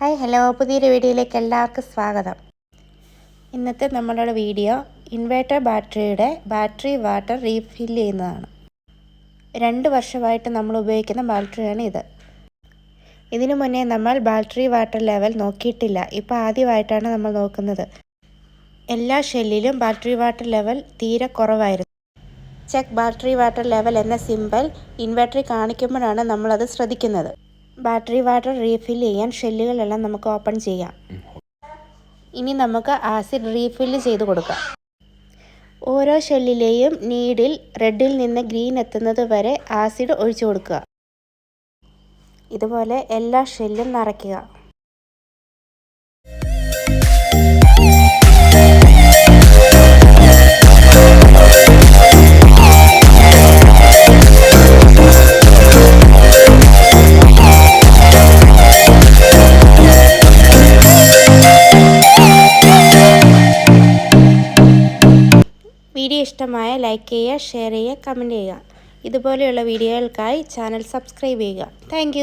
Hi hello, പുതിയൊരു വീഡിയോയിലേക്ക് എല്ലാവർക്കും സ്വാഗതം. ഇന്നത്തെ നമ്മളുടെ വീഡിയോ ഇൻവേർട്ടർ ബാറ്ററിയുടെ ബാറ്ററി വാട്ടർ റീഫിൽ ചെയ്യുന്നതാണ്. 2 വർഷമായിട്ട് നമ്മൾ ഉപയോഗിക്കുന്ന ബാറ്ററിയാണ് ഇത്. ഇതിനു മുന്നേ നമ്മൾ ബാറ്ററി വാട്ടർ ലെവൽ നോക്കിയിട്ടില്ല. ഇപ്പോൾ ആദ്യമായിട്ടാണ് നമ്മൾ നോക്കുന്നത്. എല്ലാ ഷെല്ലിലും ബാറ്ററി വാട്ടർ ലെവൽ തീരെ കുറവായിരുന്നു. ചെക്ക് ബാറ്ററി വാട്ടർ ലെവൽ എന്ന സിമ്പൽ ഇൻവെർട്ടറിൽ കാണിക്കുമ്പോഴാണ് നമ്മളത് ശ്രദ്ധിക്കുന്നത്. ബാറ്ററി വാട്ടർ റീഫിൽ ചെയ്യാൻ ഷെല്ലുകളെല്ലാം നമുക്ക് ഓപ്പൺ ചെയ്യാം. ഇനി നമുക്ക് ആസിഡ് റീഫില്ല് ചെയ്ത് കൊടുക്കാം. ഓരോ ഷെല്ലിലെയും നീഡിൽ റെഡിൽ നിന്ന് ഗ്രീൻ എത്തുന്നത് വരെ ആസിഡ് ഒഴിച്ചു കൊടുക്കുക. ഇതുപോലെ എല്ലാ ഷെല്ലും നിറയ്ക്കുക. വീഡിയോ ഇഷ്ടമായ ലൈക്ക് ചെയ്യുക, ഷെയർ ചെയ്യുക, കമൻറ്റ് ചെയ്യുക. ഇതുപോലെയുള്ള വീഡിയോകൾക്കായി ചാനൽ സബ്സ്ക്രൈബ് ചെയ്യുക. താങ്ക്